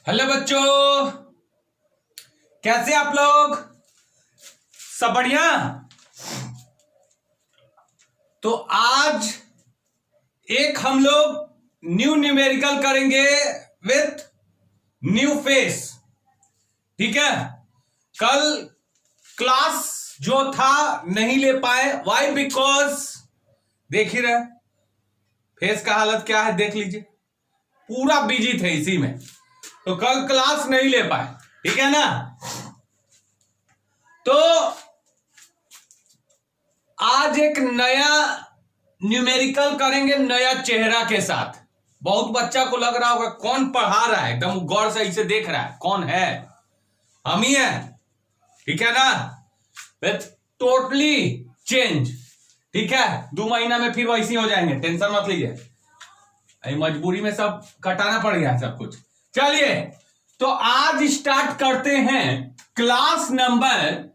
Hello बच्चों, कैसे आप लोग? सब बढ़िया। तो आज एक हम लोग न्यू न्यूमेरिकल करेंगे विथ न्यू फेस। ठीक है। कल क्लास जो था नहीं ले पाए, वाई? बिकॉज देख ही रहे फेस का हालत क्या है, देख लीजिए, पूरा बिजी थे इसी में, तो कल क्लास नहीं ले पाए। ठीक है ना। तो आज एक नया न्यूमेरिकल करेंगे, नया चेहरा के साथ। बहुत बच्चा को लग रहा होगा कौन पढ़ा रहा है, एकदम गौर से इसे देख रहा है, कौन है? हम ही है। ठीक है ना। Totally change. ठीक है, 2 महीना में फिर वैसे हो जाएंगे, टेंशन मत लीजिए। मजबूरी में सब कटाना पड़ गया सब कुछ। चलिए, तो आज स्टार्ट करते हैं क्लास नंबर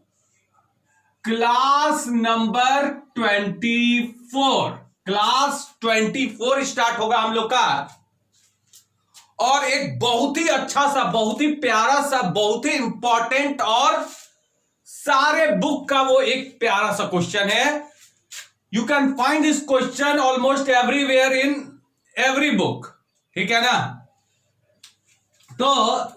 24। क्लास 24 स्टार्ट होगा हम लोग का। और एक बहुत ही अच्छा सा, बहुत ही प्यारा सा, बहुत ही इंपॉर्टेंट और सारे बुक का वो एक प्यारा सा क्वेश्चन है। You can find this question almost everywhere in every book. ठीक है ना। तो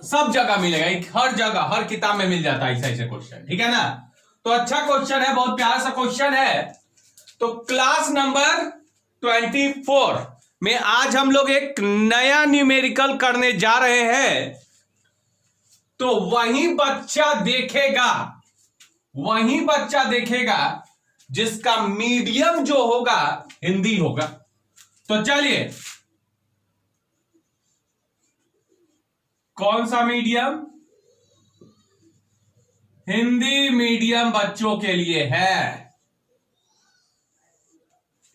सब जगह मिलेगा, हर जगह, हर किताब में मिल जाता है ऐसे ऐसे क्वेश्चन। ठीक है ना। तो अच्छा क्वेश्चन है, बहुत प्यारा सा क्वेश्चन है। तो क्लास नंबर 24 में आज हम लोग एक नया न्यूमेरिकल करने जा रहे हैं। तो वही बच्चा देखेगा जिसका मीडियम जो होगा हिंदी होगा। तो चलिए, कौन सा मीडियम? हिंदी मीडियम बच्चों के लिए है।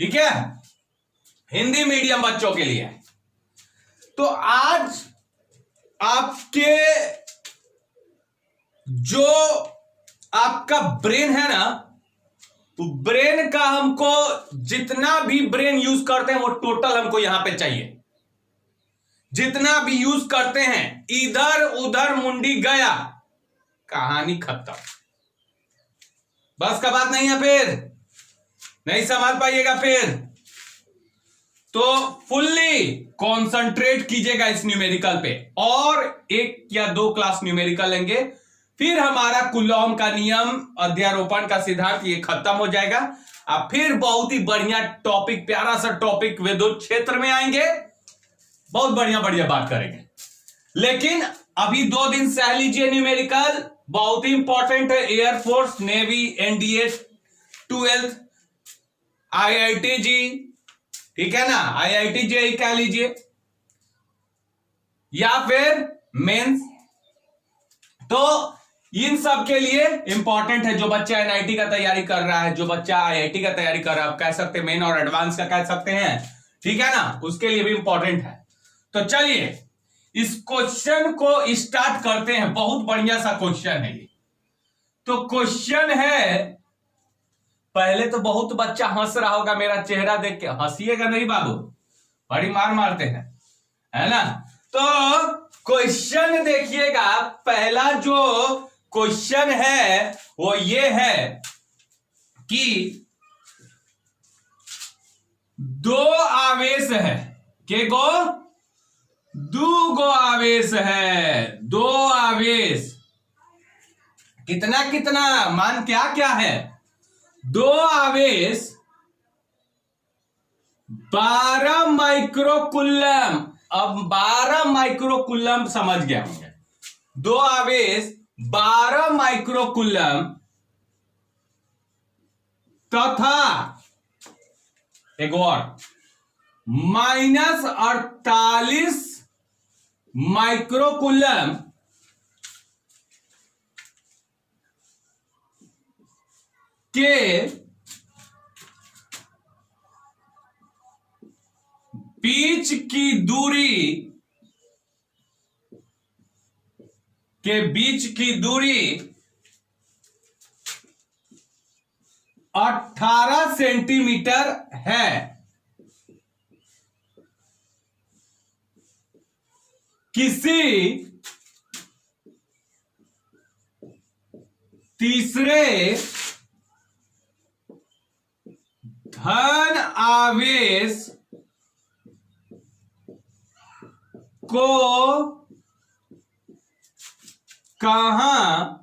ठीक है, हिंदी मीडियम बच्चों के लिए। तो आज आपके जो आपका ब्रेन है ना, तो ब्रेन का हमको जितना भी ब्रेन यूज करते हैं वो टोटल हमको यहां पे चाहिए। जितना भी यूज करते हैं, इधर उधर मुंडी गया, कहानी खत्म। बस का बात नहीं है, फिर नहीं संभाल पाइएगा फिर। तो फुल्ली कॉन्सेंट्रेट कीजिएगा इस न्यूमेरिकल पे, और 1 या 2 क्लास न्यूमेरिकल लेंगे, फिर हमारा कुलॉम का नियम, अध्यारोपण का सिद्धांत, ये खत्म हो जाएगा। अब फिर बहुत ही बढ़िया टॉपिक, प्यारा सा टॉपिक विद्युत क्षेत्र में आएंगे, बहुत बढ़िया बढ़िया बात करेंगे। लेकिन अभी 2 दिन सह लीजिए न्यूमेरिकल, बहुत ही इंपॉर्टेंट है। Air force, navy, NDA, 12th, IIT JEE, ठीक है ना, आईआईटी जेई कह लीजिए, या फिर मेंस। तो इन सब के लिए इंपॉर्टेंट है। जो बच्चा एनआईटी का तैयारी कर रहा है, जो बच्चा आईआईटी का तैयारी कर रहा है, आप कह सकते हैं मेन और एडवांस का कह सकते हैं। ठीक है ना, उसके लिए भी इंपॉर्टेंट है। तो चलिए इस क्वेश्चन को स्टार्ट करते हैं। बहुत बढ़िया सा क्वेश्चन है ये। तो क्वेश्चन है, पहले तो बहुत बच्चा हंस रहा होगा मेरा चेहरा देख के। हंसिएगा नहीं बाबू, बड़ी मार मारते हैं, है ना। तो क्वेश्चन देखिएगा, पहला जो क्वेश्चन है वो ये है कि 2 आवेश है। के गो? 2 गो आवेश है। 2 आवेश कितना कितना, मान क्या क्या है? 2 आवेश 12 माइक्रोकुलम। अब 12 माइक्रोकुलम समझ गया होंगे। 2 आवेश 12 माइक्रोकुलम तथा एक और -48 माइक्रोकुलम के बीच की दूरी 18 सेंटीमीटर है। किसी तीसरे धन आवेश को कहां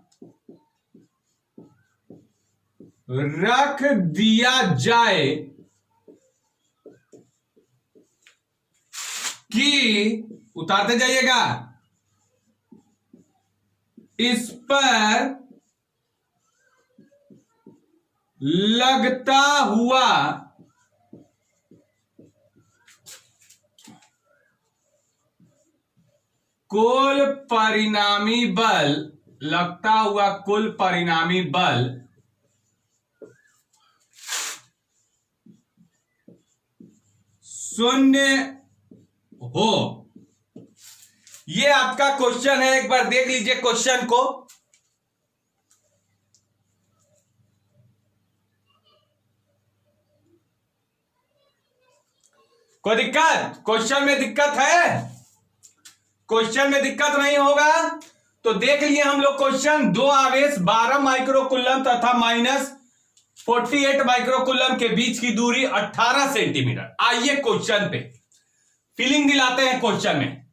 रख दिया जाए कि उतारते जाइएगा, इस पर लगता हुआ कुल परिणामी बल, लगता हुआ कुल परिणामी बल शून्य हो। ये आपका क्वेश्चन है, एक बार देख लीजिए क्वेश्चन को। कोई दिक्कत? क्वेश्चन में दिक्कत है? क्वेश्चन में दिक्कत नहीं होगा तो देख लिए हम लोग क्वेश्चन। दो आवेश 12 माइक्रोकुलम तथा -48 माइक्रोकुलम के बीच की दूरी 18 सेंटीमीटर। आइए क्वेश्चन पे फीलिंग दिलाते हैं क्वेश्चन में।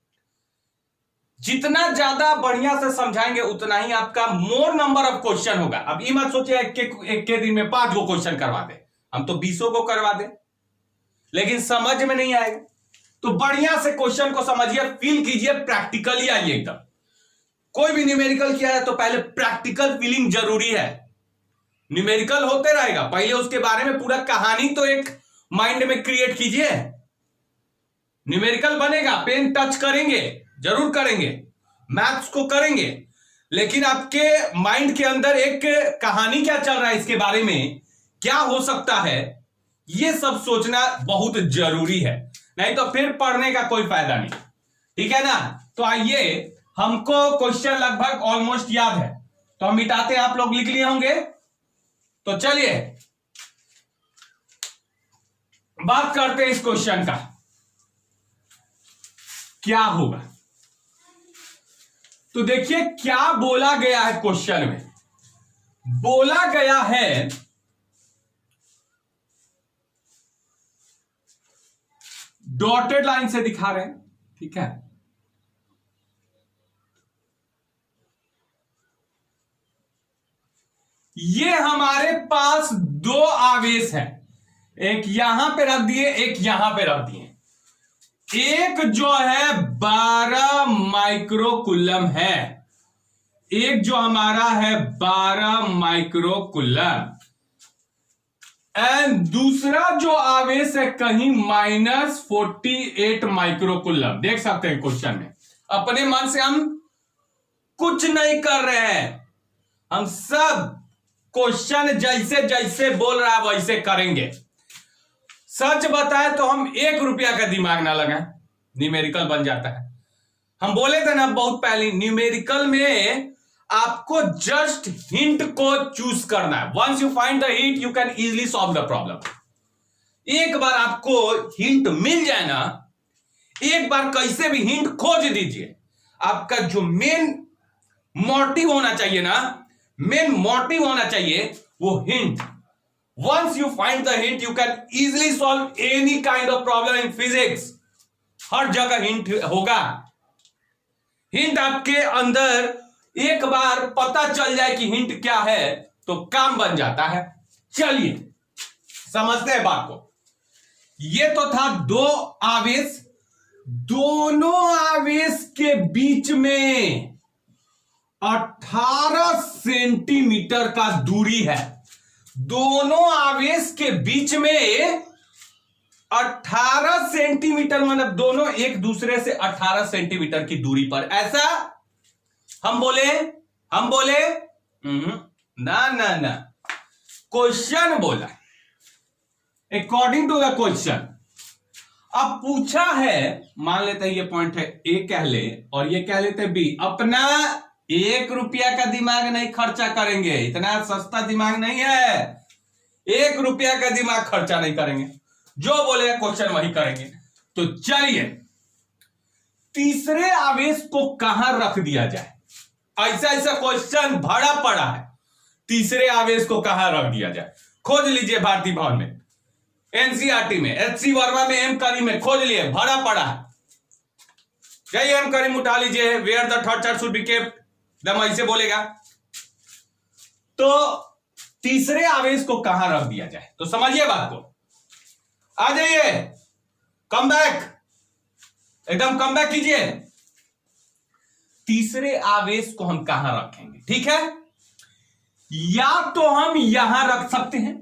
जितना ज्यादा बढ़िया से समझाएंगे उतना ही आपका मोर नंबर ऑफ क्वेश्चन होगा। अब ये मत सोचिए एक के दिन में 5 गो क्वेश्चन करवा दे, हम तो 20 को करवा दे, लेकिन समझ में नहीं आएगा। तो बढ़िया से क्वेश्चन को समझिए, फील कीजिए, प्रैक्टिकली आइए एकदम। कोई भी न्यूमेरिकल किया है तो पहले प्रैक्टिकल फीलिंग जरूरी है। न्यूमेरिकल होते रहेगा, पहले उसके बारे में पूरा कहानी तो एक माइंड में क्रिएट कीजिए। न्यूमेरिकल बनेगा, पेन टच करेंगे, जरूर करेंगे, मैथ्स को करेंगे, लेकिन आपके माइंड के अंदर एक कहानी क्या चल रहा है, इसके बारे में क्या हो सकता है, ये सब सोचना बहुत जरूरी है। नहीं तो फिर पढ़ने का कोई फायदा नहीं, ठीक है ना। तो आइए, हमको क्वेश्चन लगभग ऑलमोस्ट याद है तो हम मिटाते हैं, आप लोग लिख लिए होंगे। तो चलिए बात करते हैं इस क्वेश्चन का क्या होगा। तो देखिए क्या बोला गया है क्वेश्चन में। बोला गया है डॉटेड लाइन से दिखा रहे हैं, ठीक है। ये हमारे पास दो आवेश हैं, एक यहां पे रख दिए, एक यहां पे रख दिए। एक जो है 12 माइक्रोकुलम है, एक जो हमारा है 12 माइक्रोकुलम, एंड दूसरा जो आवेश है कहीं -48 माइक्रोकुलम। देख सकते हैं क्वेश्चन में, अपने मन से हम कुछ नहीं कर रहे हैं, हम सब क्वेश्चन जैसे जैसे बोल रहा है वैसे करेंगे। सच बताए तो हम 1 रुपया का दिमाग ना लगाएं, न्यूमेरिकल बन जाता है। हम बोले थे ना बहुत पहले, न्यूमेरिकल में आपको जस्ट हिंट को चूज करना है। Once you find the hint you can easily solve the problem. एक बार आपको हिंट मिल जाए ना, एक बार कैसे भी हिंट खोज दीजिए। आपका जो मेन मोटिव होना चाहिए ना, मेन मोटिव होना चाहिए वो hint. Once you find the hint you can easily solve any kind of problem in physics. हर जगह हिंट होगा। हिंट आपके अंदर एक बार पता चल जाए कि हिंट क्या है तो काम बन जाता है। चलिए समझते हैं बात को। ये तो था दो आवेश, दोनों आवेश के बीच में 18 सेंटीमीटर का दूरी है। दोनों आवेश के बीच में 18 सेंटीमीटर, मतलब दोनों एक दूसरे से 18 सेंटीमीटर की दूरी पर। ऐसा हम बोले ना ना ना, क्वेश्चन बोला अकॉर्डिंग टू द क्वेश्चन। अब पूछा है, मान लेते हैं ये पॉइंट है ए कह ले और ये कह लेते बी। अपना 1 रुपया का दिमाग नहीं खर्चा करेंगे, इतना सस्ता दिमाग नहीं है। 1 रुपया का दिमाग खर्चा नहीं करेंगे, जो बोलेगा क्वेश्चन वही करेंगे। तो चलिए तीसरे आवेश को कहां रख दिया जाए, ऐसा ऐसा क्वेश्चन भरा पड़ा है। तीसरे आवेश को कहां रख दिया जाए, खोज लीजिए भारतीय भवन में, एनसीईआरटी में, एचसी वर्मा में, एम करीम में, खोज लिए, भरा पड़ा है। जाइए एम करीम उठा लीजिए, where the third charge should be kept, दम ऐसे बोलेगा। तो तीसरे आवेश को कहां रख दिया जाए, तो समझिए बात को, आ जाइए, कम बैक, एकदम कम बैक कीजिए। तीसरे आवेश को हम कहां रखेंगे, ठीक है, या तो हम यहां रख सकते हैं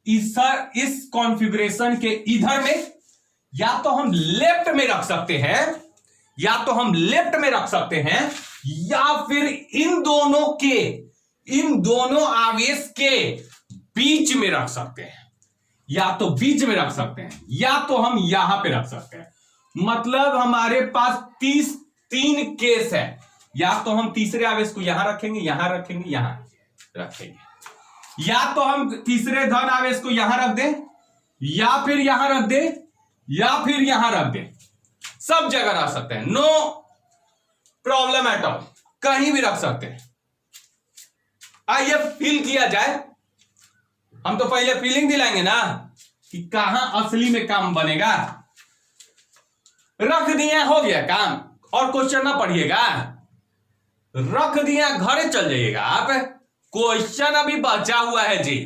इस कॉन्फ़िगरेशन के इधर में, या तो हम लेफ्ट में रख सकते हैं, या तो हम लेफ्ट में रख सकते हैं, या फिर इन दोनों आवेश के बीच में रख सकते हैं, या तो बीच में रख सकते हैं, या तो हम यहां पे रख सकते हैं। मतलब हमारे पास 3 केस है, या तो हम तीसरे आवेश को यहां रखेंगे, यहां रखेंगे, यहां रखेंगे, या तो हम तीसरे धन आवेश को यहां रख दें, या फिर यहां रख दें, या फिर यहां रख दें, सब जगह रख सकते हैं, नो प्रॉब्लम एट ऑल, कहीं भी रख सकते हैं। आइए फील किया जाए, हम तो पहले फीलिंग दिलाएंगे ना कि कहां असली में काम बनेगा। रख दिया, हो गया काम, और क्वेश्चन ना पढ़िएगा, रख दिया, घरे चल जाइएगा आप, क्वेश्चन अभी बचा हुआ है जी।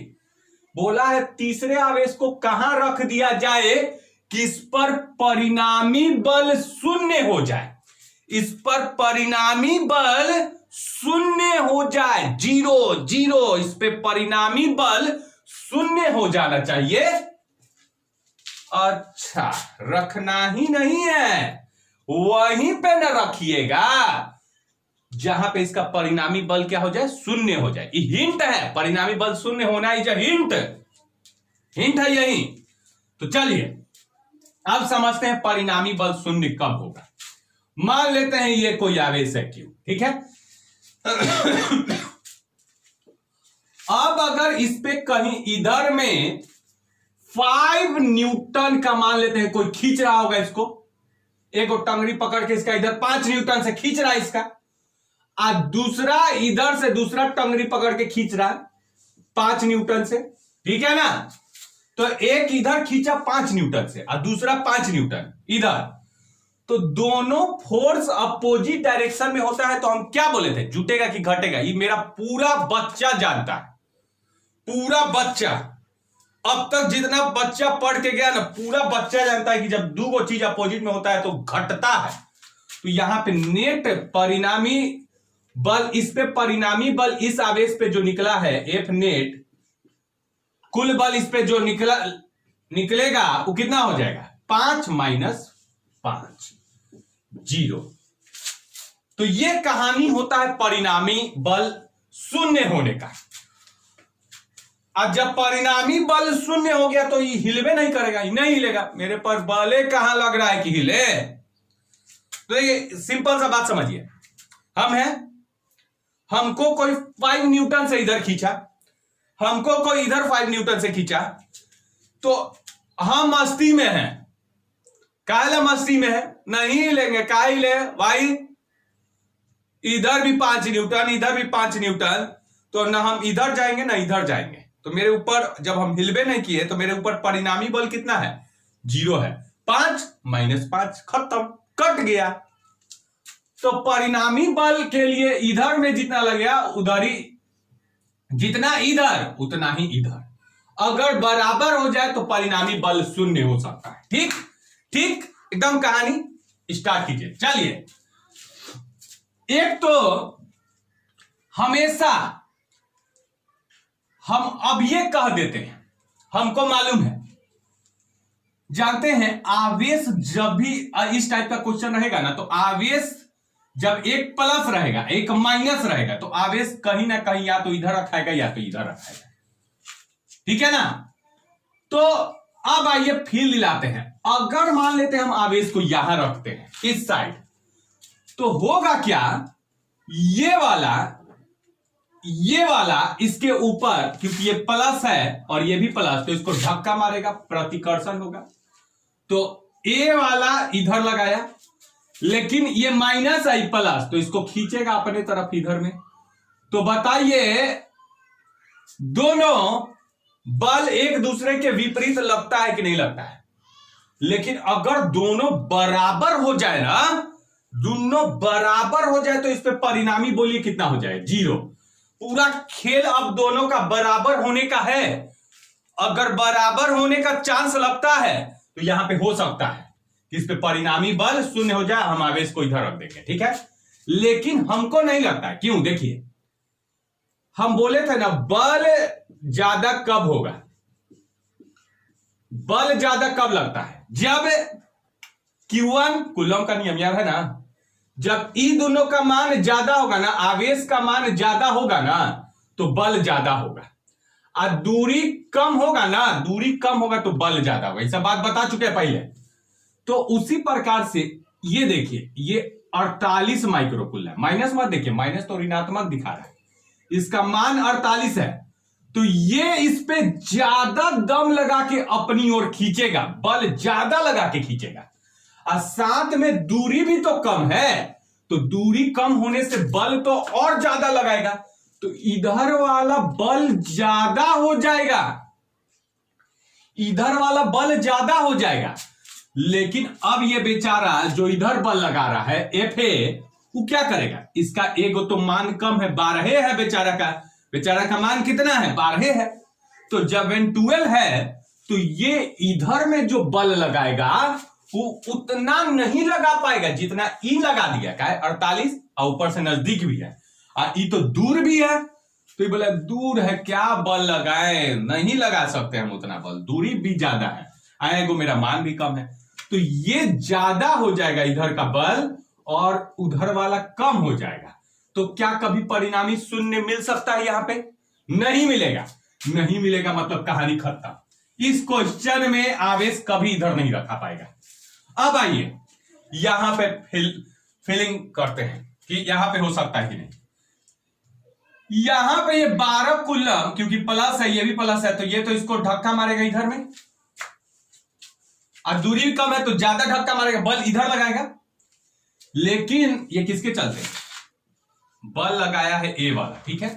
बोला है तीसरे आवेश को कहां रख दिया जाए कि इस पर परिणामी बल शून्य हो जाए, इस पर परिणामी बल शून्य हो जाए, 0 इस पे परिणामी बल शून्य हो जाना चाहिए। अच्छा, रखना ही नहीं है, वहीं पे न रखिएगा जहां पे इसका परिणामी बल क्या हो जाए, शून्य हो जाए। ये हिंट है, परिणामी बल शून्य होना इज हिंट है यही। तो चलिए अब समझते हैं परिणामी बल शून्य कब होगा। मान लेते हैं ये कोई आवेश है Q, ठीक है। अब अगर इस पे कहीं इधर में 5 न्यूटन का मान लेते हैं कोई खींच रहा होगा इसको, एक टंगड़ी पकड़ के इसका इधर 5 न्यूटन से खींच रहा है इसका, और दूसरा इधर से दूसरा टंगड़ी पकड़ के खींच रहा है 5 न्यूटन से, ठीक है ना। तो एक इधर खींचा 5 न्यूटन से और दूसरा 5 न्यूटन इधर, तो दोनों फोर्स अपोजिट डायरेक्शन में होता है। तो हम क्या बोले थे, जुटेगा कि घटेगा, ये मेरा पूरा बच्चा जानता है, पूरा बच्चा, अब तक जितना बच्चा पढ़ के गया ना, पूरा बच्चा जानता है कि जब दो चीज अपोजिट में होता है तो घटता है। तो यहां पे नेट परिणामी बल, इस पे परिणामी बल इस आवेश पे जो निकला है F नेट, कुल बल इस पे जो निकलेगा वो कितना हो जाएगा, 5 - 5 0। तो ये कहानी होता है परिणामी बल शून्य होने का। अब जब परिणामी बल शून्य हो गया तो ये हिलवे नहीं करेगा, ये नहीं हिलेगा, मेरे पर बले कहां लग रहा है कि हिले। तो ये सिंपल सा बात समझिए, हम हैं, हमको कोई 5 न्यूटन से इधर खींचा, हमको कोई इधर 5 न्यूटन से खींचा, तो हम मस्ती में हैं। काहे मस्ती में है, नहीं हिलेंगे, काहे हिले भाई, इधर भी 5 न्यूटन, इधर भी 5 न्यूटन, तो ना हम इधर जाएंगे ना इधर जाएंगे। तो मेरे ऊपर जब हम हिलबे नहीं किए तो मेरे ऊपर परिणामी बल कितना है, 0 है। 5 - 5 खत्म, कट गया। तो परिणामी बल के लिए इधर में जितना लगेगा उधर ही, जितना इधर उतना ही इधर, अगर बराबर हो जाए तो परिणामी बल शून्य हो सकता है। ठीक ठीक, एकदम कहानी स्टार्ट कीजिए। चलिए, एक तो हमेशा हम अब ये कह देते हैं, हमको मालूम है, जानते हैं, आवेश जब भी इस टाइप का क्वेश्चन रहेगा ना, तो आवेश जब एक प्लस रहेगा एक माइनस रहेगा तो आवेश कहीं ना कहीं या तो इधर रखाएगा या तो इधर रखाएगा, ठीक है ना। तो अब आइए फील दिलाते हैं, अगर मान लेते हैं हम आवेश को यहां रखते हैं इस साइड, तो होगा क्या, ये वाला इसके ऊपर, क्योंकि ये प्लस है और ये भी प्लस, तो इसको धक्का मारेगा, प्रतिकर्षण होगा। तो ए वाला इधर लगाया, लेकिन ये माइनस आई प्लस, तो इसको खींचेगा अपने तरफ इधर में। तो बताइए दोनों बल एक दूसरे के विपरीत लगता है कि नहीं लगता है, लेकिन अगर दोनों बराबर हो जाए ना, दोनों बराबर हो जाए तो इस पे परिणामी बोलिए कितना हो जाए, 0। पूरा खेल अब दोनों का बराबर होने का है। अगर बराबर होने का चांस लगता है तो यहां पे हो सकता है कि इस पे परिणामी बल 0 हो जाए, हम आवेश को इधर रख देंगे, ठीक है। लेकिन हमको नहीं लगता है। क्यों? देखिए, हम बोले थे ना बल ज्यादा कब होगा, बल ज्यादा कब लगता है, जब Q1 कूलम का नियम याद है ना, जब ई दोनों का मान ज्यादा होगा ना, आवेश का मान ज्यादा होगा ना, तो बल ज्यादा होगा। और दूरी कम होगा ना, दूरी कम होगा तो बल ज्यादा होगा। ऐसा बात बता चुके हैं पहले। तो उसी प्रकार से ये देखिए, ये 48 माइक्रोकूलम, माइनस मत देखिए, माइनस तो ऋणात्मक दिखा रहा है, इसका मान 48 है। तो ये इस पे ज्यादा दम लगा के अपनी ओर खींचेगा, बल ज्यादा लगा के खींचेगा, और साथ में दूरी भी तो कम है, तो दूरी कम होने से बल तो और ज्यादा लगाएगा, तो इधर वाला बल ज्यादा हो जाएगा, इधर वाला बल ज्यादा हो जाएगा। लेकिन अब ये बेचारा जो इधर बल लगा रहा है Fa, वो क्या करेगा, इसका एगो तो मान कम है, 12 है बेचारा का मान कितना है, 12 है। तो जब N12 है तो ये इधर में जो बल लगाएगा वो उतना नहीं लगा पाएगा जितना ई लगा दिया, क्या है 48, और ऊपर से नजदीक भी है, और ई तो दूर भी है। तो ये बोले दूर है, क्या बल लगाए, नहीं लगा सकते हम उतना बल, दूरी भी ज्यादा है, आएगो मेरा मान भी कम है, तो ये ज्यादा हो जाएगा इधर का बल और उधर वाला कम हो जाएगा। तो क्या कभी परिणामी 0 मिल सकता है? यहां पे नहीं मिलेगा, नहीं मिलेगा, मतलब कहानी खत्म। इस क्वेश्चन में आवेश कभी इधर नहीं रखा पाएगा। अब आइए यहां पे फिलिंग करते हैं कि यहां पे हो सकता है कि नहीं। यहां पे ये 12 कूलम, क्योंकि प्लस है, ये भी प्लस है, तो ये तो इसको धक्का मारेगा इधर में, और दूरी भी कम है तो ज्यादा धक्का मारेगा, बल इधर लगाएगा। लेकिन ये किसके चलते बल लगाया है, ए वाला, ठीक है।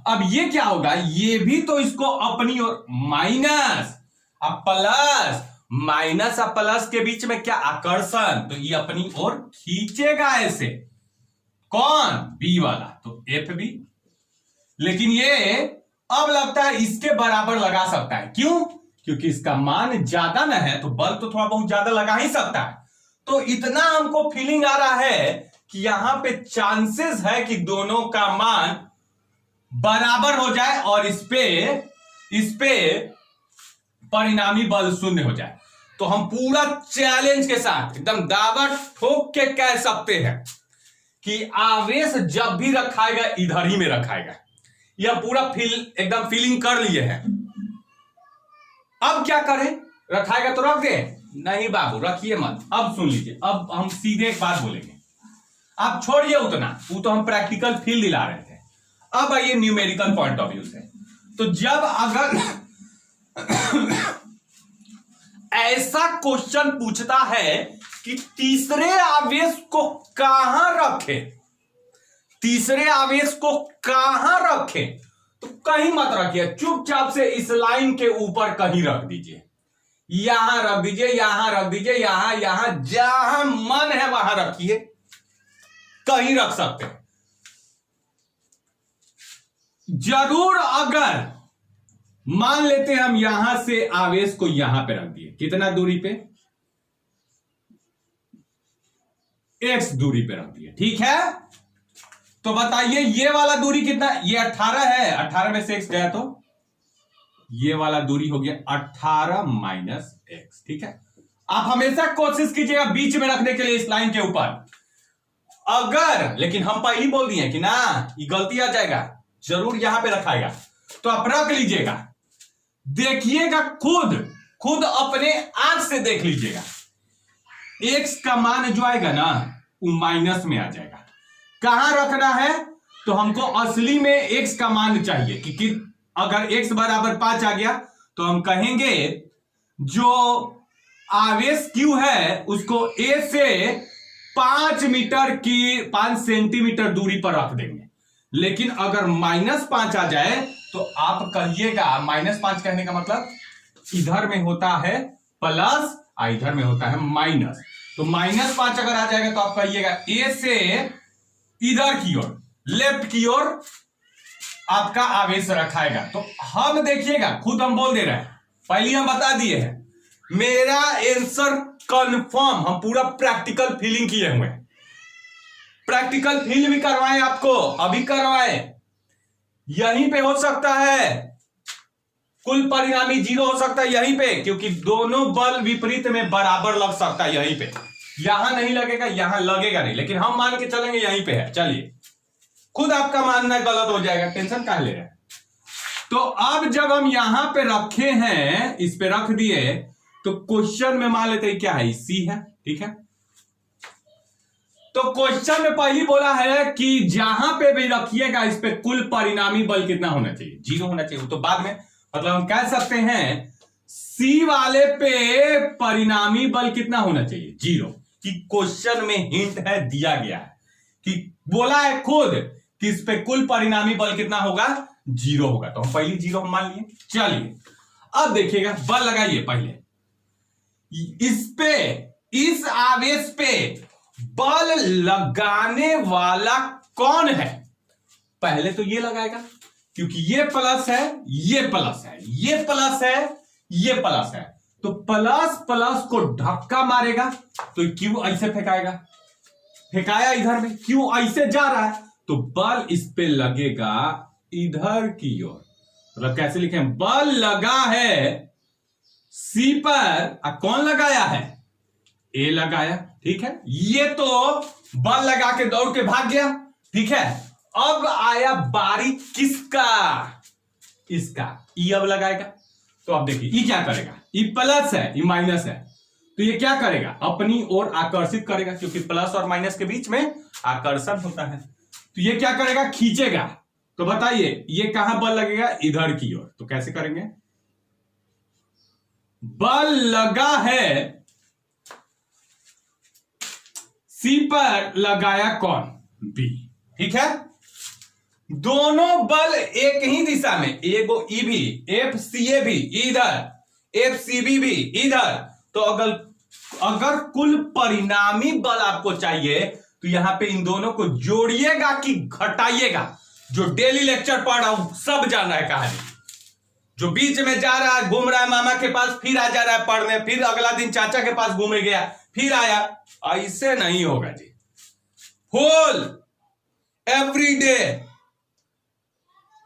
अब ये क्या होगा, ये भी तो इसको अपनी ओर, माइनस अब प्लस, माइनस और प्लस के बीच में क्या आकर्षण, तो ये अपनी ओर खींचेगा ऐसे, कौन, बी वाला, तो एफ बी। लेकिन ये अब लगता है इसके बराबर लगा सकता है। क्यों? क्योंकि इसका मान ज्यादा ना है, तो बल तो थोड़ा बहुत ज्यादा लगा ही सकता है। तो इतना हमको फीलिंग आ रहा है कि यहां पे चांसेस है कि दोनों का मान बराबर हो जाए और इस पे परिणामी बल 0 हो जाए। तो हम पूरा चैलेंज के साथ एकदम दावा ठोक के कह सकते हैं कि आवेश जब भी रखाएगा इधर ही में रखाएगा। यह पूरा एकदम फीलिंग कर लिए हैं। अब क्या करें, रखाएगा तो रख दे, नहीं बाबू रखिए मत। अब सुन लीजिए, अब हम सीधे एक बात बोलेंगे, आप छोड़िए उतना, वो तो हम प्रैक्टिकल फील दिला रहे थे। अब आइए न्यूमेरिकल पॉइंट ऑफ व्यू से। तो जब अगर ऐसा क्वेश्चन पूछता है कि तीसरे आवेश को कहां रखे, तीसरे आवेश को कहां रखे, तो कहीं मत रखिए, चुपचाप से इस लाइन के ऊपर कहीं रख दीजिए, यहां रख दीजिए, यहां रख दीजिए, यहां जहां मन है वहां रखिए, कहीं रख सकते हैं। जरूर अगर मान लेते हैं हम यहां से आवेश को यहां पे रख दिए, कितना दूरी पे, x दूरी पे रख दिए, ठीक है। तो बताइए ये वाला दूरी कितना, ये 18 है, 18 में से x गया तो ये वाला दूरी हो गया 18 माइनस x, ठीक है। आप हमेशा कोशिश कीजिएगा बीच में रखने के लिए इस लाइन के ऊपर। अगर, लेकिन हम पहले बोल दिए कि ना ये गलती आ जाएगा, जरूर यहां पे रखाएगा, तो आप रख लीजिएगा, देखिएगा, खुद अपने आंख से देख लीजिएगा, x का मान जो आएगा ना वो माइनस में आ जाएगा। कहां रखना है, तो हमको असली में x का मान चाहिए कि अगर x बराबर 5 आ गया तो हम कहेंगे जो आवेश q है उसको a से 5 सेंटीमीटर दूरी पर रख देंगे। लेकिन अगर -5 आ जाए तो आप कहिएगा -5 कहने का मतलब इधर में होता है प्लस और इधर में होता है माइनस। तो -5 अगर आ जाएगा तो आप कहिएगा ए से इधर की ओर लेफ्ट की ओर आपका आवेश रखाएगा। तो हम देखिएगा खुद हम बोल दे रहे हैं, पहले हम बता दिए हैं, मेरा आंसर कंफर्म, हम पूरा प्रैक्टिकल फीलिंग किए हुए हैं, प्रैक्टिकल फील भी करवाएं आपको, अभी करवाएं। यहीं पे हो सकता है कुल परिणामी 0 हो सकता है यहीं पे, क्योंकि दोनों बल विपरीत में बराबर लग सकता है यहीं पे, यहां नहीं लगेगा, यहां लगेगा नहीं, लेकिन हम मान के चलेंगे यहीं पे है। चलिए, खुद आपका मानना गलत हो जाएगा, टेंशन काहे ले रहे हैं। तो अब जब हम यहां पे रखे हैं, इस पे रख दिए, तो क्वेश्चन में मान लेते हैं क्या है, सी है, ठीक है। तो क्वेश्चन में पहली बोला है कि जहां पे भी रखिएगा इस पे कुल परिणामी बल कितना होना चाहिए, 0 होना चाहिए। तो बाद में मतलब हम कह सकते हैं सी वाले पे परिणामी बल कितना होना चाहिए, 0, कि क्वेश्चन में हिंट है, दिया गया है कि बोला है खुद कि इस पे कुल परिणामी बल कितना होगा, 0 होगा। तो हम पहली 0 हम मान लिए। चलिए अब देखिएगा, बल लगाइए पहले इस पे, इस आवेश पे बल लगाने वाला कौन है। पहले तो ये लगाएगा, क्योंकि ये प्लस है, ये प्लस है, ये प्लस है, ये प्लस है, तो प्लस प्लस को धक्का मारेगा, तो क्यू ऐसे फेंकाएगा, फेंकाया इधर में, क्यू ऐसे जा रहा है, तो बल इस पे लगेगा इधर की ओर। मतलब कैसे लिखें, बल लगा है सी पर, कौन लगाया है, ए लगाया, ठीक है। ये तो बल लगा के दौड़ के भाग गया, ठीक है। अब आया बारी किसका, इसका, ई अब लगाएगा। तो अब देखिए ई क्या करेगा, ई प्लस है, ई माइनस है, तो ये क्या करेगा, अपनी ओर आकर्षित करेगा, क्योंकि प्लस और माइनस के बीच में आकर्षण होता है। तो ये क्या करेगा, खींचेगा। तो बताइए ये कहां बल लगेगा, इधर की ओर। तो कैसे करेंगे, बल लगा है सी पर, लगाया कौन, बी, ठीक है। दोनों बल एक ही दिशा में, एगो ई भी, एफ सी ए भी इधर, एफ सी बी भी इधर। तो अगर कुल परिणामी बल आपको चाहिए तो यहां पे इन दोनों को जोड़िएगा कि घटाइएगा। जो डेली लेक्चर पढ़ रहा हूं सब जान रहा है कहानी, जो बीच में जा रहा है, घूम रहा है मामा के पास, फिर आ जा रहा है पढ़ने, फिर अगला दिन चाचा के पास घूमे गया, फिर आया, ऐसे नहीं होगा जी। होल एवरी डे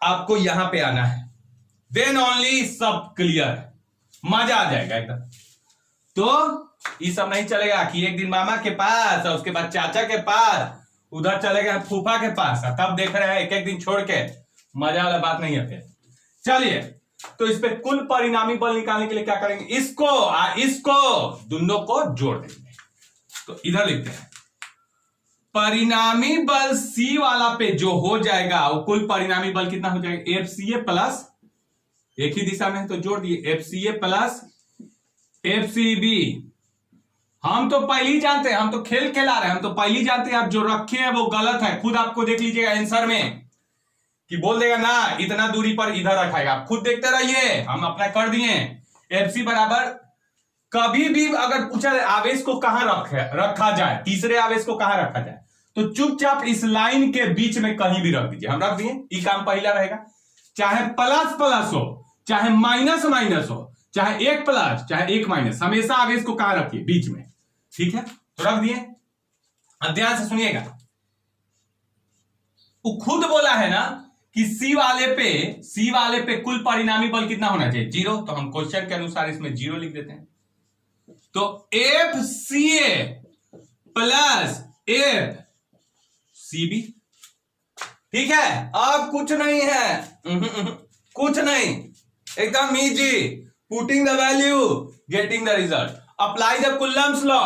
आपको यहां पे आना है, देन ओनली सब क्लियर, मजा आ जाएगा एकदम। तो ये सब नहीं चलेगा कि एक दिन मामा के पास और उसके बाद चाचा के पास, उधर चले गए फूफा के पास, तब देख रहे हैं एक एक दिन छोड़ के, मजा वाला बात नहीं है फिर। चलिए, तो इस पे कुल परिणामी बल निकालने के लिए क्या करेंगे, इसको दोनों को जोड़ देंगे। तो इधर लिखते हैं परिणामी बल सी वाला पे जो हो जाएगा वो कुल परिणामी बल कितना हो जाएगा, एफ सी ए प्लस, एक ही दिशा में है तो जोड़ दिए, F C A plus F C B. हम तो पहले ही जानते हैं, हम तो खेल खेला रहे हैं, हम तो पहले ही जानते हैं आप जो रखे हैं वो गलत है। खुद आपको देख लीजिएगा आंसर में कि बोल देगा ना इतना दूरी पर इधर रखाएगा, आप खुद देखते रहिए, हम अपना कर दिए। एफ सी बराबर, कभी भी अगर पूछा आवेश को कहां रखा जाए, तीसरे आवेश को कहां रखा जाए, तो चुपचाप इस लाइन के बीच में कहीं भी रख दीजिए। हम रख दिए, ये काम पहला रहेगा, चाहे प्लस प्लस हो, चाहे माइनस माइनस हो, चाहे एक प्लस चाहे एक माइनस, हमेशा आवेश को कहां रखिए, बीच में, ठीक है। तो रख दिए। अब ध्यान से सुनिएगा, वो खुद बोला है ना कि सी वाले पे कुल परिणामी बल कितना होना चाहिए, 0। तो हम क्वेश्चन के अनुसार इसमें 0 लिख देते हैं। तो F C A plus F C B, ठीक है। अब कुछ नहीं है, कुछ नहीं, एकदम easy, putting the value getting the result, apply the Coulomb's law,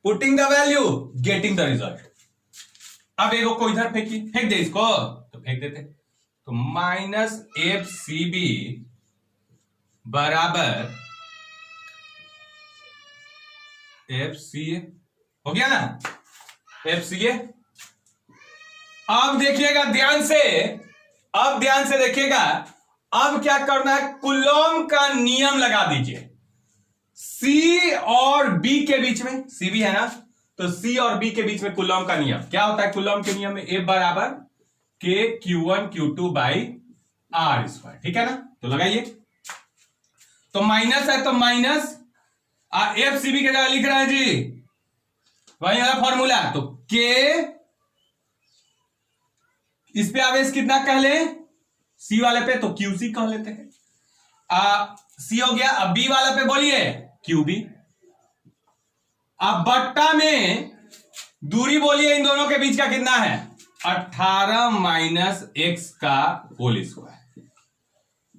putting the value getting the result. अब एगो को इधर फेंक दे इसको, तो फेंक देते, तो माइनस एफ सी बी बराबर एफ सी ए, हो गया ना, एफ सी ए। अब देखिएगा ध्यान से, अब ध्यान से देखिएगा, अब क्या करना है, कूलॉम का नियम लगा दीजिए सी और बी के बीच में, सी भी है ना, तो सी और बी के बीच में कूलॉम का नियम क्या होता है, कूलॉम के नियम में ए बराबर के Q1 Q2 by are square, ठीक है ना। तो लगाइए, तो माइनस है तो माइनस, एफ सी बी के जगह लिख रहा है जी वही वाला फॉर्मूला, तो के इस पे आवेश कितना कह ले, सी वाले पे तो क्यूसी कह लेते हैं, सी हो गया। अब बी वाले पे बोलिए क्यूबी, अब बट्टा में दूरी बोलिए इन दोनों के बीच का कितना है, 18 माइनस एक्स का होल स्क्वायर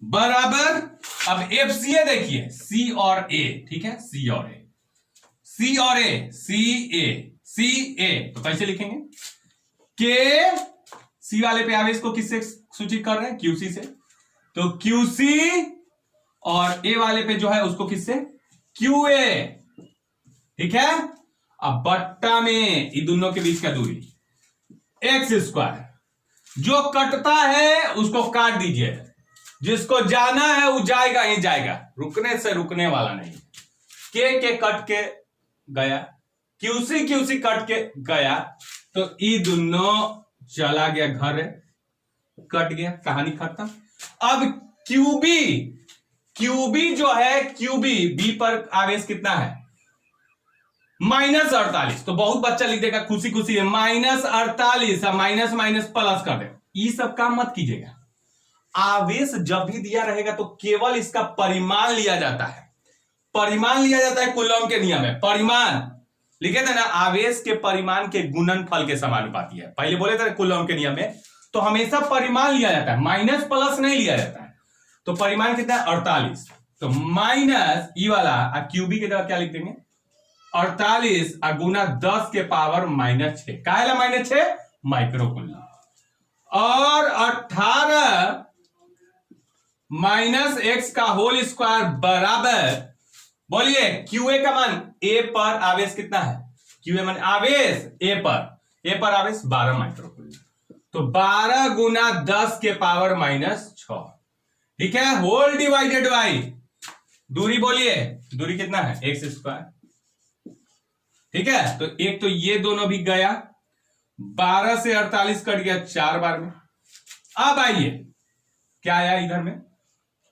बराबर, अब एफ सी ए देखिए सी और ए, ठीक है, सी और ए, सी और ए, सी ए, सी ए, तो कैसे लिखेंगे, के सी वाले पे आवेश को किससे सूचित कर रहे हैं, क्यूसी से, तो क्यूसी, और ए वाले पे जो है उसको किससे, क्यूए, ठीक है। अब बट्टा में इन दोनों के बीच का दूरी एक्स स्क्वायर, जो कटता है उसको काट दीजिए, जिसको जाना है वो जाएगा ही जाएगा, रुकने से रुकने वाला नहीं, के कट के गया, क्यूसी क्यूसी कट के गया, तो ये दोनों चला गया घर, कट गया, कहानी खत्म। अब क्यूबी, क्यूबी जो है, क्यूबी बी पर आवेश कितना है, -48, तो बहुत बच्चा लिख देगा खुशी खुशी है -48, माइनस माइनस प्लस कर दे, ये सब काम मत कीजिएगा। आवेश जब भी दिया रहेगा तो केवल इसका परिमाण लिया जाता है, परिमाण लिया जाता है कूलॉम के नियम में, परिमाण लिखे थे ना, आवेश के परिमाण के गुणनफल के समानुपाती है, पहले बोले थे कूलॉम के नियम में, तो हमेशा परिमाण लिया जाता है, माइनस प्लस नहीं लिया जाता है, तो परिमाण कितना है 48, तो माइनस ई वाला क्यूबी की जगह क्या लिख देंगे 48 गुना 10 के पावर -6, काहेला -6 माइक्रोकूलम, और 18 माइनस एक्स का होल स्क्वायर बराबर, बोलिए क्यूए का मान, ए पर आवेश कितना है, क्यूए मान आवेश ए पर आवेश 12 माइक्रोकूलम, तो 12 गुना 10 के पावर -6, ठीक है, होल डिवाइडेड बाई दूरी, बोलिए दूरी कितना है एक्स स्क्वायर, ठीक है। तो एक तो ये दोनों भी गया, 12 से 48 कट गया 4 बार में। अब आइए क्या आया इधर में,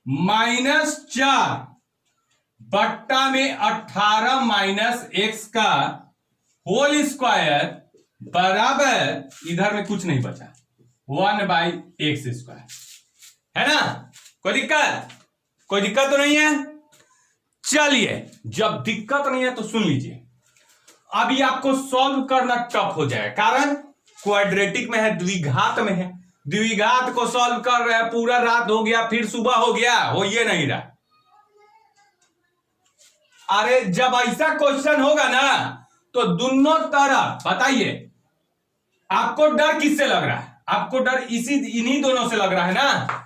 -4 बट्टा में 18 माइनस एक्स का होल स्क्वायर बराबर, इधर में कुछ नहीं बचा, 1/x स्क्वायर, है ना। कोई दिक्कत तो नहीं है। चलिए, जब दिक्कत नहीं है तो सुन लीजिए, अभी आपको सॉल्व करना टफ हो जाएगा, कारण क्वाड्रेटिक में है, द्विघात में है, द्विघात को सॉल्व कर रहे हैं, पूरा रात हो गया फिर सुबह हो गया, हो ये नहीं रहा। अरे जब ऐसा क्वेश्चन होगा ना तो दोनों तरफ बताइए, आपको डर किससे लग रहा है, आपको डर इन्हीं दोनों से लग रहा है ना,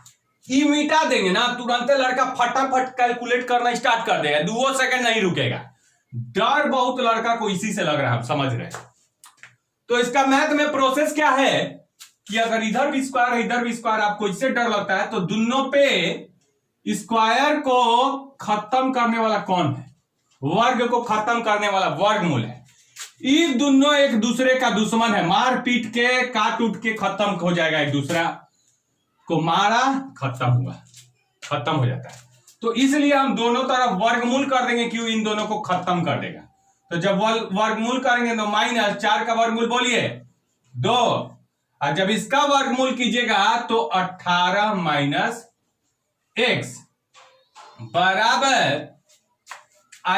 ई मिटा देंगे ना तुरंत लड़का फटाफट कैलकुलेट करना स्टार्ट कर देगा, 2 सेकंड नहीं रुकेगा। डर बहुत लड़का को इसी से लग रहा है, समझ रहे हैं। तो इसका मैथ में प्रोसेस क्या है कि अगर इधर भी स्क्वायर है इधर भी स्क्वायर, आपको इससे डर लगता है, तो दोनों पे स्क्वायर को खत्म करने वाला कौन है, वर्ग को खत्म करने वाला वर्गमूल है। ये दोनों एक दूसरे का दुश्मन है, मार पीट के काट उठ के खत्म हो जाएगा, एक दूसरा को मारा खत्म हुआ, खत्म हो जाता है। तो इसलिए हम दोनों तरफ वर्गमूल कर देंगे, क्यों, इन दोनों को खत्म कर देगा। तो जब वर्गमूल करेंगे तो -4 का वर्गमूल बोलिए 2, और जब इसका वर्गमूल कीजिएगा तो 18 माइनस एक्स बराबर,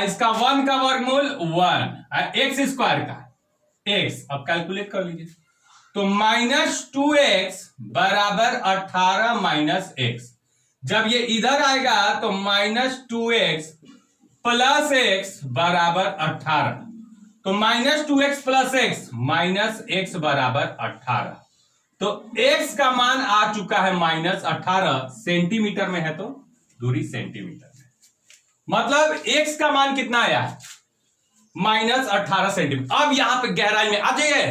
इसका 1 का वर्गमूल 1, एक्स स्क्वायर का एक्स, अब कैलकुलेट कर लीजिए, तो -2x बराबर 18 माइनस एक्स। जब ये इधर आएगा तो -2x प्लस एक्स बराबर 18, तो -2x प्लस एक्स -x बराबर 18, तो x का मान आ चुका है -18, सेंटीमीटर में है तो दूरी सेंटीमीटर में, मतलब x का मान कितना आया है -18 सेंटीमीटर। अब यहां पे गहराई में आ जाइए,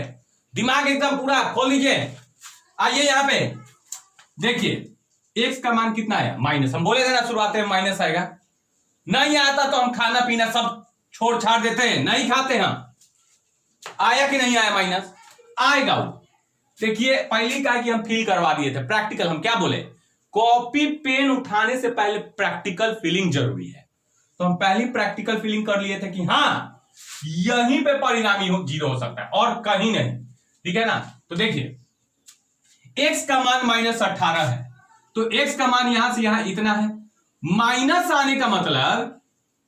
दिमाग एकदम पूरा खोल लीजिए, आइए यहां पे देखिए, एक्स का मान कितना आया माइनस, हम बोले थे ना शुरुआत में माइनस आएगा, नहीं आता तो हम खाना पीना सब छोड़ छाड़ देते हैं, नहीं खाते हम। आया कि नहीं आया माइनस, आएगा वो। देखिए पहली का कि हम फील करवा दिए थे प्रैक्टिकल, हम क्या बोले, कॉपी पेन उठाने से पहले प्रैक्टिकल फीलिंग जरूरी है। तो हम पहली प्रैक्टिकल फीलिंग कर लिए थे कि हां यहीं पे परिणामी जीरो हो सकता है और कहीं नहीं, ठीक है ना। तो देखिए x का मान -18 है, तो x का मान यहां से यहां इतना है, माइनस आने का मतलब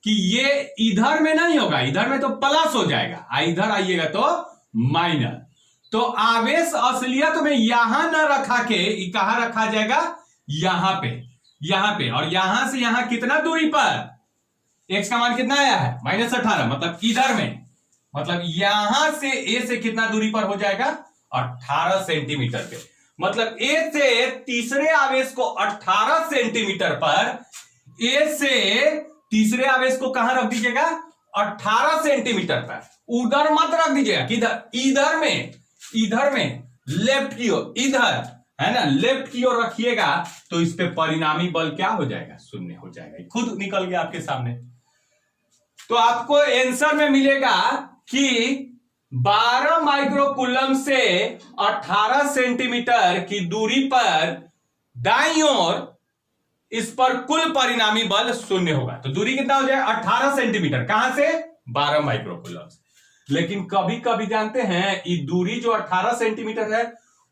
कि ये इधर में नहीं होगा, इधर में तो प्लस हो जाएगा, इधर आइएगा तो माइनस। तो आवेश असलियत में यहां न रखा के कहां रखा जाएगा, यहां पे, और यहां से यहां कितना दूरी पर, x का मान कितना आया है -18, मतलब इधर में, मतलब यहां से a से कितना दूरी पर हो जाएगा 18 सेंटीमीटर पे, मतलब a से तीसरे आवेश को 18 सेंटीमीटर पर, a से तीसरे आवेश को कहां रख दीजिएगा 18 सेंटीमीटर पर, उधर मत रख दीजिएगा, किधर, इधर में लेफ्ट की ओर, इधर है ना, लेफ्ट की ओर रखिएगा तो इस पे परिणामी बल क्या हो जाएगा, शून्य हो जाएगा, खुद निकल गया आपके सामने। तो आपको आंसर में मिलेगा कि 12 माइक्रोकूलम से 18 सेंटीमीटर की दूरी पर दाईं ओर इस पर कुल परिणामी बल शून्य होगा। तो दूरी कितना हो जाएगा 18 सेंटीमीटर, कहां से 12 माइक्रोकूलम से। लेकिन कभी कभी जानते हैं ये दूरी जो 18 सेंटीमीटर है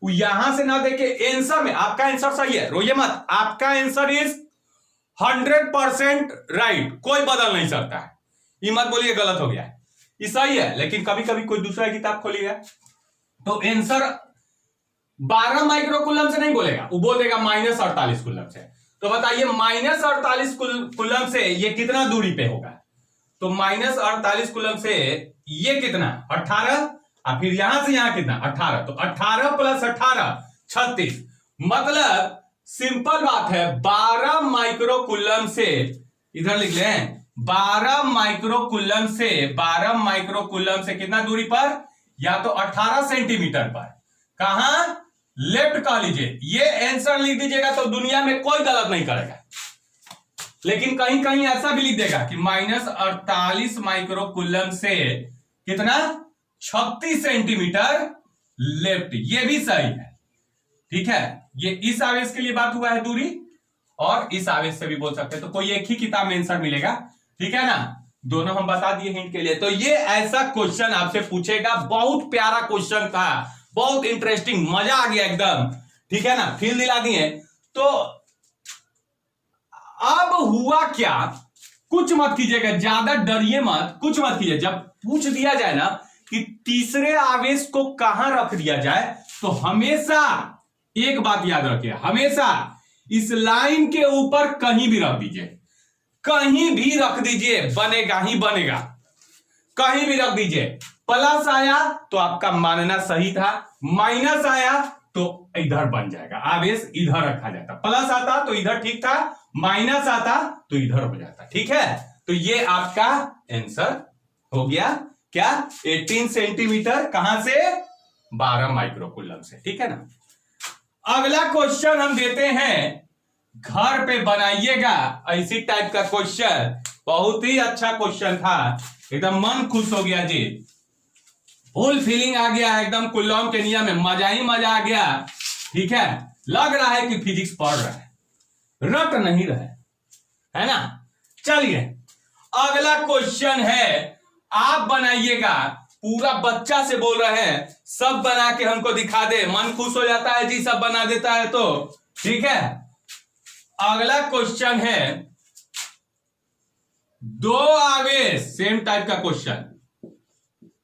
वो यहां से ना देखे आंसर में, आपका आंसर सही है, रोइए मत, आपका आंसर इज 100% राइट, कोई बदल नहीं सकता है, ये मत बोलिए गलत हो गया है, ये सही है। लेकिन कभी कभी कोई दूसरा किताब खोलिएगा तो आंसर 12 माइक्रोकूलम से नहीं बोलेगा, वो बोल देगा -48 कूलम से। तो बताइए -48 कूलम से ये कितना दूरी पे होगा, तो -48 कूलम से ये कितना 18, और फिर यहां से यहां कितना 18, तो 18 + 18 36, मतलब सिंपल बात है 12 माइक्रोकूलम से, इधर लिख लें 12 माइक्रोकूलम से कितना दूरी पर, या तो 18 सेंटीमीटर पर, कहां लेफ्ट कह लीजिए, ये आंसर लिख दीजिएगा तो दुनिया में कोई गलत नहीं करेगा। लेकिन कहीं कहीं ऐसा भी लिख देगा कि -48 माइक्रोकूलम से कितना 36 सेंटीमीटर लेफ्ट, ये भी सही है, ठीक है। ये इस आवेश के लिए बात हुआ है दूरी, और इस आवेश से भी बोल सकते हैं, तो कोई एक ही किताब में आंसर मिलेगा, ठीक है ना, दोनों हम बता दिए हिंट के लिए। तो ये ऐसा क्वेश्चन आपसे पूछेगा, बहुत प्यारा क्वेश्चन था, बहुत इंटरेस्टिंग, मजा आ गया एकदम, ठीक है ना, फील दिला दिए। तो अब हुआ क्या, कुछ मत कीजिएगा, ज्यादा डरिए मत, कुछ मत कीजिए। जब पूछ दिया जाए ना कि तीसरे आवेश को कहां रख दिया जाए, तो हमेशा एक बात याद रखिए, हमेशा इस लाइन के ऊपर कहीं भी रख दीजिए, कहीं भी रख दीजिए, बनेगा ही बनेगा, कहीं भी रख दीजिए। प्लस आया तो आपका मानना सही था, माइनस आया तो इधर बन जाएगा, आवेश इधर रखा जाता, प्लस आता तो इधर ठीक था, माइनस आता तो इधर हो जाता, ठीक है। तो ये आपका आंसर हो गया क्या, 18 सेंटीमीटर, कहां से 12 माइक्रोकूलम से, ठीक है ना। अगला क्वेश्चन हम देते हैं, घर पे बनाइएगा ऐसी टाइप का क्वेश्चन, बहुत ही अच्छा क्वेश्चन था, एकदम मन खुश हो गया जी, फुल फीलिंग आ गया है एकदम, कुल्लम के नियम में मजा ही मजा आ गया, ठीक है। लग रहा है कि फिजिक्स पढ़ रहा है, रट नहीं रहे, है ना। चलिए अगला क्वेश्चन है, आप बनाइएगा, पूरा बच्चा से बोल रहे हैं, सब बना के हमको दिखा दे, मन खुश हो जाता है जी, सब बना देता है तो, ठीक है। अगला क्वेश्चन है, दो आवेश, सेम टाइप का क्वेश्चन,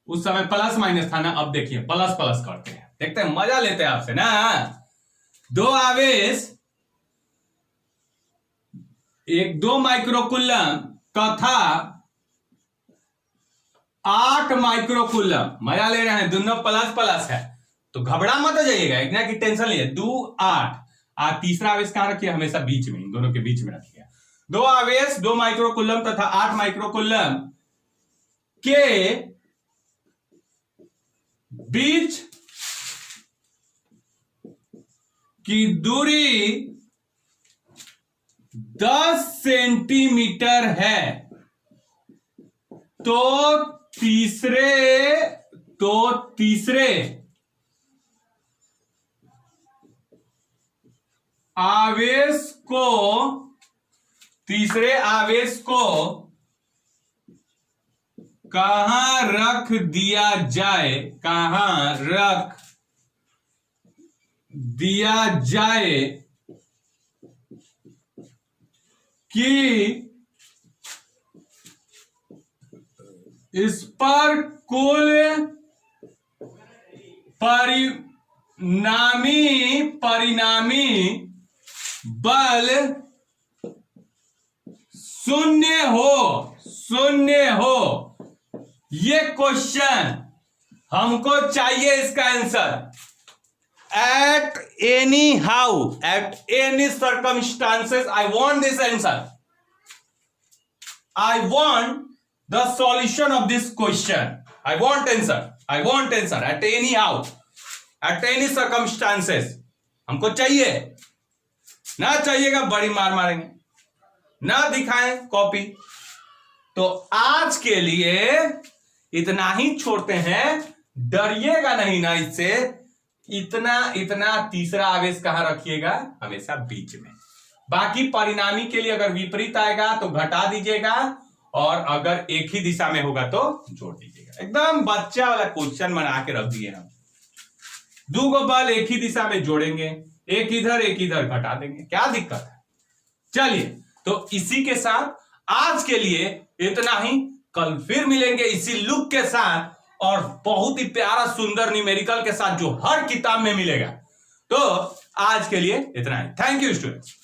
उस समय प्लस माइनस था ना, अब देखिए प्लस प्लस करते हैं, देखते हैं, मजा लेते हैं आपसे ना। दो आवेश, एक 2 माइक्रोकूलम तथा 8 माइक्रोकूलम, मजा ले रहे हैं, दोनों प्लस प्लस है, तो घबरा मत जाइएगा, इतना की टेंशन नहीं है। 2 8, तीसरा आवेश कहां रखिए, हमेशा बीच में, इन दोनों के बीच में रखिए। दो आवेश 2 माइक्रोकूलम तथा 8 माइक्रोकूलम के बीच की दूरी 10 सेंटीमीटर है तो तीसरे आवेश को कहां रख दिया जाए, कहां रख दिया जाए कि इस पर कुल परिणामी बल शून्य हो। ये क्वेश्चन हमको चाहिए, इसका answer at any circumstances I want this answer. I want the solution of this question. I want answer at any circumstances. हमको चाहिए, ना चाहिएगा बड़ी मार मारेंगे, ना दिखाएं कॉपी। तो आज के लिए इतना ही छोड़ते हैं, डरिएगा नहीं ना इससे। इतना तीसरा आवेश कहां रखिएगा, हमेशा बीच में। बाकी परिणामी के लिए अगर विपरीत आएगा तो घटा दीजिएगा, और अगर एक ही दिशा में होगा तो जोड़ दीजिएगा। एकदम बच्चा वाला क्वेश्चन बना के रख दिए हम। 2 गो बल एक ही दिशा में जोड़ेंगे, एक इधर घटा देंगे, क्या दिक्कत है। चलिए, तो इसी के साथ आज के लिए इतना ही। कल फिर मिलेंगे इसी लुक के साथ, और बहुत ही प्यारा सुंदर न्यूमेरिकल के साथ, जो हर किताब में मिलेगा। तो आज के लिए इतना ही। Thank you students.